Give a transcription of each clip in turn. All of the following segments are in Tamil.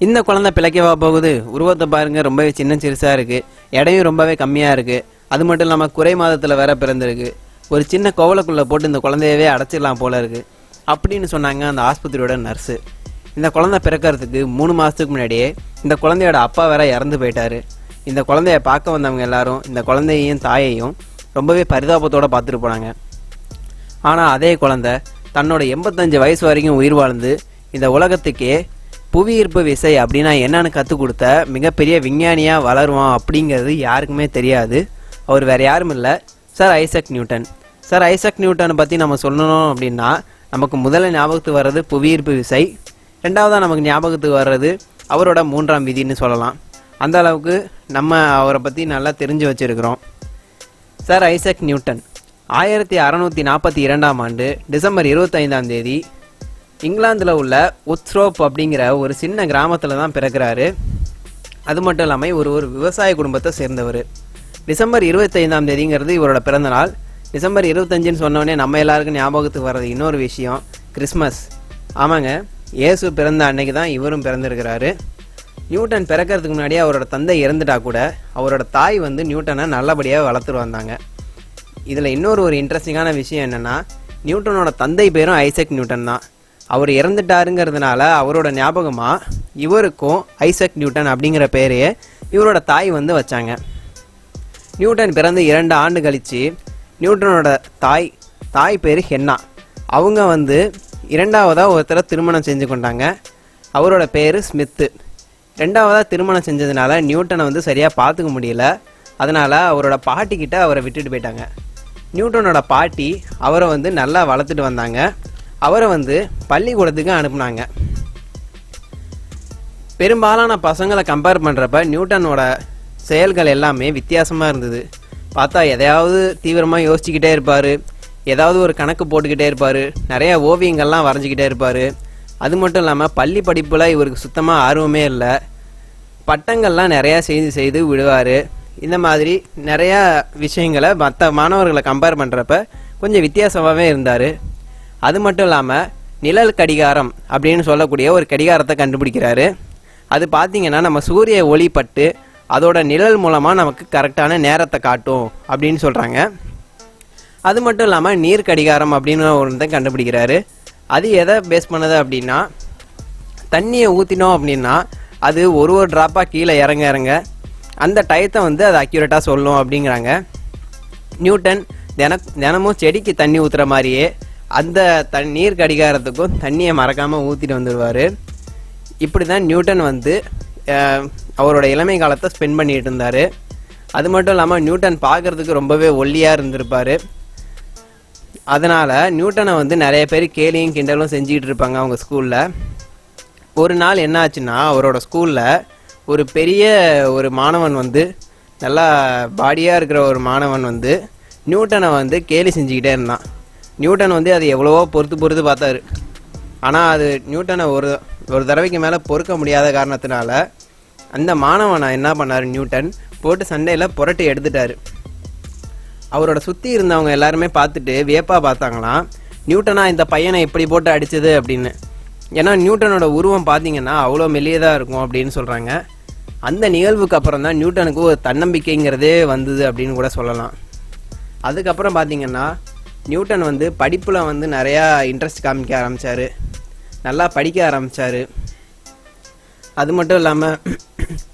இந்த குழந்தை பிழைக்கவா போகுது? உருவத்தை பாருங்க, ரொம்பவே சின்ன சிறுசாக இருக்குது. எடையும் ரொம்பவே கம்மியாக இருக்குது. அது மட்டும் இல்லாமல் குறை மாதத்தில் வேற பிறந்திருக்கு. ஒரு சின்ன கோவலுக்குள்ளே போட்டு இந்த குழந்தையவே அடைச்சிடலாம் போல இருக்குது அப்படின்னு சொன்னாங்க அந்த ஆஸ்பத்திரியோட நர்ஸு. இந்த குழந்தை பிறக்கிறதுக்கு 3 மாதத்துக்கு முன்னாடியே இந்த குழந்தையோட அப்பா வேற இறந்து போயிட்டாரு. இந்த குழந்தைய பார்க்க வந்தவங்க எல்லாரும் இந்த குழந்தையையும் தாயையும் ரொம்பவே பரிதாபத்தோடு பார்த்துட்டு போனாங்க. ஆனால் அதே குழந்தை தன்னோட 85 வயசு வரைக்கும் உயிர் வாழ்ந்து இந்த உலகத்துக்கே புவியீர்ப்பு விசை அப்படின்னா என்னன்னு கற்றுக் கொடுத்த மிகப்பெரிய விஞ்ஞானியாக வளருவான் அப்படிங்கிறது யாருக்குமே தெரியாது. அவர் வேறு யாரும் இல்லை, sir Isaac Newton. Sir Isaac நியூட்டனை பற்றி நம்ம சொல்லணும் அப்படின்னா நமக்கு முதல்ல ஞாபகத்துக்கு வர்றது புவியீர்ப்பு விசை, ரெண்டாவதாக நமக்கு ஞாபகத்துக்கு வர்றது அவரோட 3ஆம் விதின்னு சொல்லலாம். அந்த அளவுக்கு நம்ம அவரை பற்றி நல்லா தெரிஞ்சு வச்சுருக்கிறோம். சார் ஐசக் நியூட்டன் 1642ஆம் ஆண்டு டிசம்பர் 25ஆம் தேதி இங்கிலாந்தில் உள்ள உத்ரோப் அப்படிங்கிற ஒரு சின்ன கிராமத்தில் தான் பிறக்கிறாரு. அது மட்டும் இல்லாமல் ஒரு விவசாய குடும்பத்தை சேர்ந்தவர். டிசம்பர் 25ஆம் தேதிங்கிறது இவரோட பிறந்தநாள். டிசம்பர் 25ன்னு சொன்னோடனே நம்ம எல்லாருக்கும் ஞாபகத்துக்கு வர்றது இன்னொரு விஷயம், கிறிஸ்மஸ். ஆமாங்க, இயேசு பிறந்த அன்னைக்கு தான் இவரும் பிறந்திருக்கிறாரு. நியூட்டன் பிறக்கிறதுக்கு முன்னாடியே அவரோட தந்தை இறந்துட்டா கூட அவரோட தாய் நியூட்டனை நல்லபடியாக வளர்த்துட்டு வந்தாங்க. இதில் இன்னொரு இன்ட்ரெஸ்டிங்கான விஷயம் என்னென்னா, நியூட்டனோட தந்தை பேரும் ஐசக் நியூட்டன் தான். அவர் இறந்துட்டாருங்கிறதுனால அவரோட ஞாபகமாக இவருக்கும் ஐசக் நியூட்டன் அப்படிங்கிற பேரையே இவரோட தாய் வச்சாங்க. நியூட்டன் பிறந்து 2 ஆண்டு கழித்து நியூட்டனோட தாய் பேர் ஹென்னா. அவங்க இரண்டாவதாக ஒருத்தரை திருமணம் செஞ்சு கொண்டாங்க. அவரோட பேர் ஸ்மித்து. ரெண்டாவதாக திருமணம் செஞ்சதுனால நியூட்டனை சரியாக பார்த்துக்க முடியல. அதனால் அவரோட பாட்டிக்கிட்ட அவரை விட்டுட்டு போயிட்டாங்க. நியூட்டனோட பாட்டி அவரை நல்லா வளர்த்துட்டு வந்தாங்க. அவரை பள்ளிக்கூடத்துக்கு அனுப்புனாங்க. பெரும்பாலான பசங்களை கம்பேர் பண்ணுறப்ப நியூட்டனோட செயல்கள் எல்லாமே வித்தியாசமாக இருந்தது. பார்த்தா எதையாவது தீவிரமாக யோசிச்சுக்கிட்டே இருப்பார், ஏதாவது ஒரு கணக்கு போட்டுக்கிட்டே இருப்பார், நிறையா ஓவியங்கள்லாம் வரைஞ்சிக்கிட்டே இருப்பார். அது மட்டும் இல்லாமல் பள்ளி படிப்பில் இவருக்கு சுத்தமாக ஆர்வமே இல்லை. பட்டங்கள்லாம் நிறையா செய்து விடுவார். இந்த மாதிரி நிறையா விஷயங்களை மற்ற மாணவர்களை கம்பேர் பண்ணுறப்ப கொஞ்சம் வித்தியாசமாகவே இருந்தார். அது மட்டும் இல்லாமல் நிழல் கடிகாரம் அப்படின்னு சொல்லக்கூடிய ஒரு கடிகாரத்தை கண்டுபிடிக்கிறாரு. அது பார்த்திங்கன்னா நம்ம சூரிய ஒளி பட்டு அதோட நிழல் மூலமாக நமக்கு கரெக்டான நேரத்தை காட்டும் அப்படின்னு சொல்கிறாங்க. அது மட்டும் இல்லாமல் நீர் கடிகாரம் அப்படின்னு ஒன்று கண்டுபிடிக்கிறாரு. அது எதை பேஸ் பண்ணது அப்படின்னா, தண்ணியை ஊற்றினோம் அப்படின்னா அது ஒரு ட்ராப்பாக கீழே இறங்க அந்த டயத்தை அது அக்யூரேட்டாக சொல்லும் அப்படிங்கிறாங்க. நியூட்டன் தினமும் செடிக்கு தண்ணி ஊற்றுற மாதிரியே அந்த நீர் கடிகாரத்துக்கும் தண்ணியை மறக்காமல் ஊற்றிட்டு வந்துடுவார். இப்படி தான் நியூட்டன் அவரோட இளமை காலத்தை ஸ்பெண்ட் பண்ணிகிட்டு இருந்தார். அது மட்டும் இல்லாமல் நியூட்டன் பார்க்குறதுக்கு ரொம்பவே ஒல்லியாக இருந்திருப்பார். அதனால் நியூட்டனை நிறைய பேர் கேலியும் கிண்டலும் செஞ்சுக்கிட்டு இருப்பாங்க அவங்க ஸ்கூலில். ஒரு நாள் என்ன ஆச்சுன்னா, அவரோட ஸ்கூலில் ஒரு பெரிய மாணவன் நல்லா பாடியாக இருக்கிற ஒரு மாணவன் நியூட்டனை கேலி செஞ்சுக்கிட்டே இருந்தான். நியூட்டன் அதை எவ்வளவோ பொறுத்து பார்த்தாரு. ஆனால் அது நியூட்டனை ஒரு தடவைக்கு மேலே பொறுக்க முடியாத காரணத்தினால அந்த மாணவனை என்ன பண்ணார், நியூட்டன் போட்டு சண்டையில் புரட்டி எடுத்துட்டார். அவரோட சுற்றி இருந்தவங்க எல்லாருமே பார்த்துட்டு வியப்பாக பார்த்தாங்களாம், நியூட்டனா இந்த பையனை இப்படி போட்டு அடித்தது அப்படின்னு. ஏன்னா நியூட்டனோட உருவம் பார்த்திங்கன்னா அவ்வளோ மெல்லியதாக இருக்கும் அப்படின்னு சொல்கிறாங்க. அந்த நிகழ்வுக்கு அப்புறம் தான் நியூட்டனுக்கு ஒரு தன்னம்பிக்கைங்கிறதே வந்தது அப்படின்னு கூட சொல்லலாம். அதுக்கப்புறம் பார்த்திங்கன்னா நியூட்டன் படிப்பில் நிறையா இன்ட்ரெஸ்ட் காமிக்க ஆரம்பித்தார், நல்லா படிக்க ஆரம்பித்தார். அது மட்டும் இல்லாமல்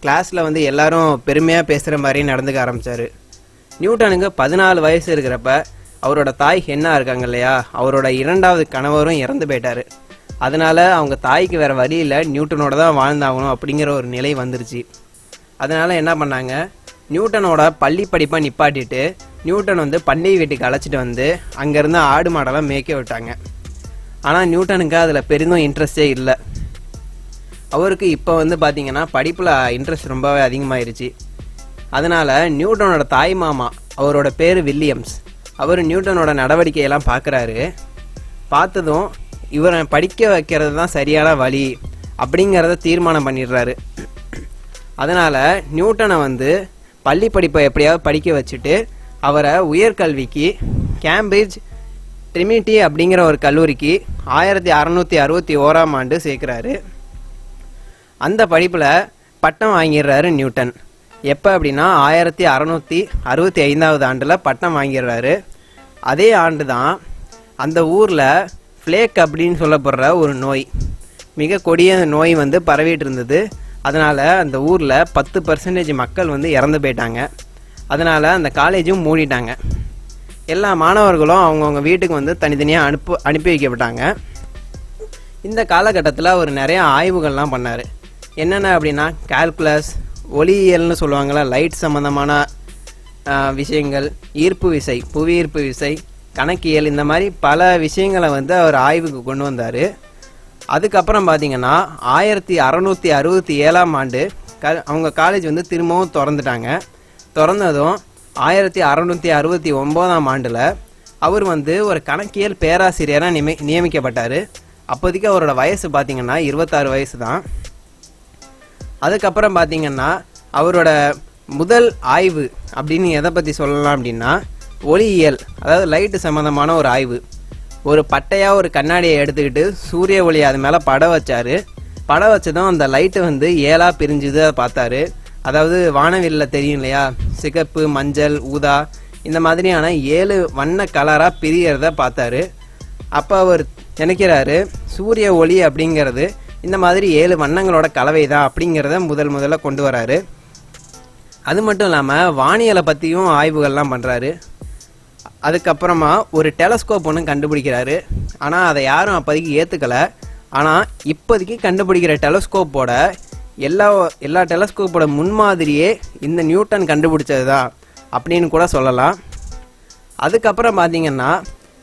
கிளாஸில் எல்லாரும் பெருமையாக பேசுகிற மாதிரி நடந்துக்க ஆரம்பித்தார். நியூட்டனுக்கு 14 வயசு இருக்கிறப்ப அவரோட தாய் ஹென்னா இருக்காங்க இல்லையா, அவரோட 2வது கணவரும் இறந்து போயிட்டார். அதனால் அவங்க தாய்க்கு வேறு வழி இல்லை, நியூட்டனோட தான் வாழ்ந்தாகணும் அப்படிங்கிற ஒரு நிலை வந்துருச்சு. அதனால் என்ன பண்ணாங்க, நியூட்டனோட பள்ளி படிப்பை நிப்பாட்டிட்டு நியூட்டன் பண்ணை வீட்டுக்கு அழைச்சிட்டு அங்கேருந்து ஆடு மாடெல்லாம் மேய்க்க விட்டாங்க. ஆனால் நியூட்டனுக்கு அதில் பெரிதும் இன்ட்ரெஸ்டே இல்லை. அவருக்கு இப்போ பார்த்திங்கன்னா படிப்பில் இன்ட்ரெஸ்ட் ரொம்பவே அதிகமாகிருச்சு. அதனால் நியூட்டனோட தாய் மாமா, அவரோட பேர் வில்லியம்ஸ், அவர் நியூட்டனோட நடவடிக்கையெல்லாம் பார்க்குறாரு. பார்த்ததும் இவரை படிக்க வைக்கிறது தான் சரியான வழி அப்படிங்கிறத தீர்மானம் பண்ணிடுறாரு. அதனால் நியூட்டனை பள்ளி படிப்பை எப்படியாவது படிக்க வச்சுட்டு அவரை உயர்கல்விக்கு கேம்பிரிட்ஜ் ட்ரினிட்டி அப்படிங்கிற ஒரு கல்லூரிக்கு 1661ஆம் ஆண்டு சேர்க்குறாரு. அந்த படிப்பில் பட்டம் வாங்கிடுறாரு நியூட்டன். எப்போ அப்படின்னா 1665 ஆண்டில் பட்டம் வாங்கிடுறாரு. அதே ஆண்டு தான் அந்த ஊரில் ஃப்ளேக் அப்படின்னு சொல்லப்படுற ஒரு நோய், மிக கொடிய நோய் வந்து பரவிட்டு இருந்தது. அதனால் அந்த ஊரில் 10% மக்கள் வந்து இறந்து போயிட்டாங்க. அதனால் அந்த காலேஜும் மூடிட்டாங்க. எல்லா மாணவர்களும் அவங்கவுங்க வீட்டுக்கு வந்து தனித்தனியாக அனுப்பி வைக்கப்பட்டாங்க. இந்த காலகட்டத்தில் அவர் நிறையா ஆய்வுகள்லாம் பண்ணார். என்னென்ன அப்படின்னா கால்குலஸ், ஒளியியல்னு சொல்லுவாங்களா, லைட் சம்மந்தமான விஷயங்கள், ஈர்ப்பு விசை, புவியீர்ப்பு விசை, கணக்கியல், இந்த மாதிரி பல விஷயங்களை வந்து அவர் ஆய்வுக்கு கொண்டு வந்தார். அதுக்கப்புறம் பார்த்திங்கன்னா 1667 ஆண்டு அவங்க காலேஜ் வந்து திரும்பவும் திறந்துட்டாங்க. திறந்ததும் 1669 ஆண்டில் அவர் வந்து ஒரு கணக்கியல் பேராசிரியராக நியமிக்கப்பட்டார். அப்போதைக்கு அவரோட வயசு பார்த்திங்கன்னா 26 வயசு தான். அதுக்கப்புறம் பார்த்திங்கன்னா அவரோட முதல் ஆய்வு அப்படின்னு எதை பற்றி சொல்லலாம் அப்படின்னா ஒளியியல், அதாவது லைட்டு சம்மந்தமான ஒரு ஆய்வு. ஒரு பட்டையாக ஒரு கண்ணாடியை எடுத்துக்கிட்டு சூரிய ஒளி அது மேலே படம் வச்சார். படம் வச்சதும் அந்த லைட்டு வந்து 7ஆக பிரிஞ்சுது. அதை பார்த்தாரு. அதாவது வானவில்லில் தெரியும் இல்லையா, சிகப்பு, மஞ்சள், ஊதா, இந்த மாதிரியான 7 வண்ண கலராக பிரியறத பார்த்தாரு. அப்போ அவர் நினைக்கிறாரு, சூரிய ஒளி அப்படிங்கிறது இந்த மாதிரி 7 வண்ணங்களோட கலவை தான் அப்படிங்கிறத முதல்ல கொண்டு வராரு. அது மட்டும் இல்லாமல் வானியலை பற்றியும் ஆய்வுகள்லாம் பண்ணுறாரு. அதுக்கப்புறமா ஒரு டெலஸ்கோப் ஒன்று கண்டுபிடிக்கிறாரு. ஆனால் அதை யாரும் அப்போதைக்கு ஏற்றுக்கலை. ஆனால் இப்போதைக்கு கண்டுபிடிக்கிற டெலஸ்கோப்போட எல்லா டெலஸ்கோப்போட முன்மாதிரியே இந்த நியூட்டன் கண்டுபிடிச்சது தான் அப்படின்னு கூட சொல்லலாம். அதுக்கப்புறம் பார்த்திங்கன்னா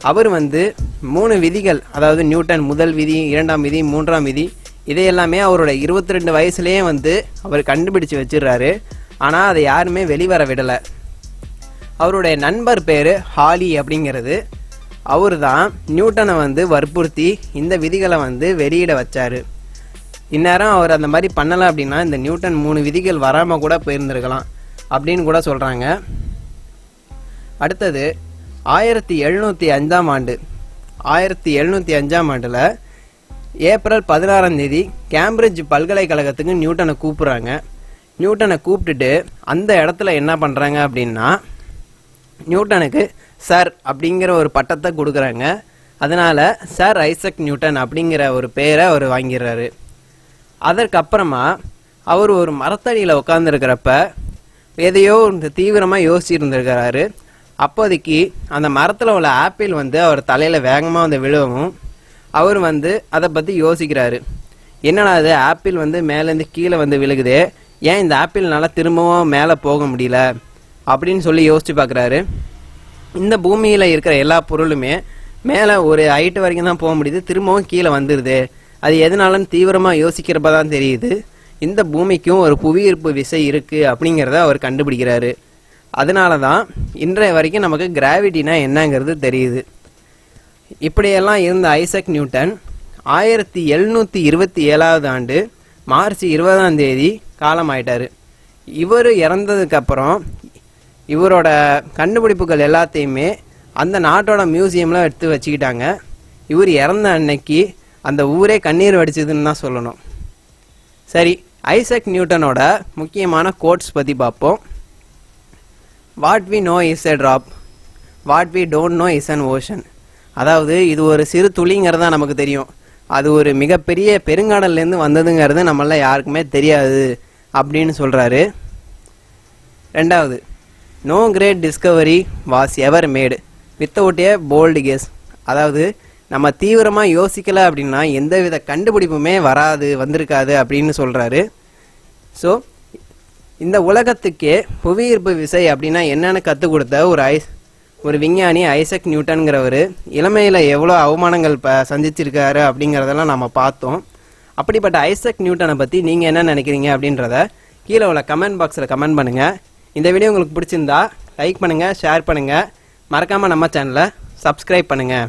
அவர் வந்து 3 விதிகள், அதாவது நியூட்டன் முதல் விதி, 2ஆம் விதி, 3ஆம் விதி, இதையெல்லாமே அவரோட 22 வயசுலேயே வந்து அவர் கண்டுபிடிச்சு வச்சிடுறாரு. ஆனால் அதை யாருமே வெளிவர விடலை. அவருடைய நண்பர் பேர் ஹாலி அப்படிங்கிறது. அவர் தான் நியூட்டனை வந்து வற்புறுத்தி இந்த விதிகளை வந்து வெளியிட வச்சார். இந்நேரம் அவர் அந்த மாதிரி பண்ணலை அப்படின்னா இந்த நியூட்டன் 3 விதிகள் வராமல் கூட போயிருந்திருக்கலாம் அப்படின்னு கூட சொல்கிறாங்க. அடுத்தது 1705 ஆண்டு 1705 ஆண்டில் ஏப்ரல் 16 கேம்பிரிட்ஜ் பல்கலைக்கழகத்துக்கு நியூட்டனை கூப்பிட்றாங்க. நியூட்டனை கூப்பிட்டுட்டு அந்த இடத்துல என்ன பண்ணுறாங்க அப்படின்னா நியூட்டனுக்கு சார் அப்படிங்கிற ஒரு பட்டத்தை கொடுக்குறாங்க. அதனால் சார் ஐசக் நியூட்டன் அப்படிங்கிற ஒரு பேரை அவர் வாங்கிடுறாரு. அதற்கப்புறமா அவர் ஒரு மரத்தடியில் உட்காந்துருக்கிறப்ப எதையோ தீவிரமாக யோசிச்சுருந்துருக்கிறாரு. அப்போதைக்கு அந்த மரத்தில் உள்ள ஆப்பிள் வந்து அவர் தலையில் வேகமாக வந்து விழுவும் அவர் வந்து அதை பற்றி யோசிக்கிறாரு. என்னடா அது, ஆப்பிள் வந்து மேலேருந்து கீழே வந்து விழுகுது, ஏன் இந்த ஆப்பிள்னால திரும்பவும் மேலே போக முடியல அப்படின்னு சொல்லி யோசித்து பார்க்குறாரு. இந்த பூமியில் இருக்கிற எல்லா பொருளுமே மேலே ஒரு ஹைட்டு வரைக்கும் தான் போக முடியுது, திரும்பவும் கீழே வந்துடுது. அது எதனாலன்னு தீவிரமாக யோசிக்கிறப்ப தான் தெரியுது இந்த பூமிக்கும் ஒரு புவியீர்ப்பு விசை இருக்குது அப்படிங்கிறத அவர் கண்டுபிடிக்கிறாரு. அதனால தான் இன்றைய வரைக்கும் நமக்கு கிராவிட்டினா என்னங்கிறது தெரியுது. இப்படியெல்லாம் இருந்த ஐசக் நியூட்டன் 1727 ஆண்டு மார்ச் 20 காலமாயிட்டார். இவர் இறந்ததுக்கப்புறம் இவரோட கண்டுபிடிப்புகள் எல்லாத்தையுமே அந்த நாட்டோட மியூசியமில் எடுத்து வச்சுக்கிட்டாங்க. இவர் இறந்த அன்னைக்கு அந்த ஊரே கண்ணீர் வடிச்சதுன்னு தான் சொல்லணும். சரி, ஐசக் நியூட்டனோட முக்கியமான கோட்ஸ் பற்றி பார்ப்போம். What we know is a drop, what we don't know is an ocean. அதாவது இது ஒரு சிறு துளிங்கிறது தான் நமக்கு தெரியும், அது ஒரு மிகப்பெரிய பெருங்கடல்லேருந்து வந்ததுங்கிறது நம்மள யாருக்குமே தெரியாது அப்படின்னு சொல்கிறாரு. ரெண்டாவது, no great discovery was ever made without a bold guess. அதாவது நம்ம தீவிரமாக யோசிக்கலை அப்படின்னா எந்தவித கண்டுபிடிப்புமே வந்திருக்காது அப்படின்னு சொல்கிறாரு. ஸோ இந்த உலகத்துக்கே புவியீர்ப்பு விசை அப்படின்னா என்னென்னு கற்றுக் கொடுத்த ஒரு விஞ்ஞானி ஐசக் நியூட்டன்கிறவர் இளமையில் எவ்வளோ அவமானங்கள் சந்திச்சிருக்காரு அப்படிங்கிறதெல்லாம் நம்ம பார்த்தோம். அப்படிப்பட்ட ஐசக் நியூட்டனை பற்றி நீங்கள் என்ன நினைக்கிறீங்க அப்படின்றத கீழே உள்ள கமெண்ட் பாக்ஸில் கமெண்ட் பண்ணுங்கள். இந்த வீடியோ உங்களுக்கு பிடிச்சிருந்தா லைக் பண்ணுங்கள், ஷேர் பண்ணுங்கள், மறக்காமல் நம்ம சேனலை சப்ஸ்கிரைப் பண்ணுங்கள்.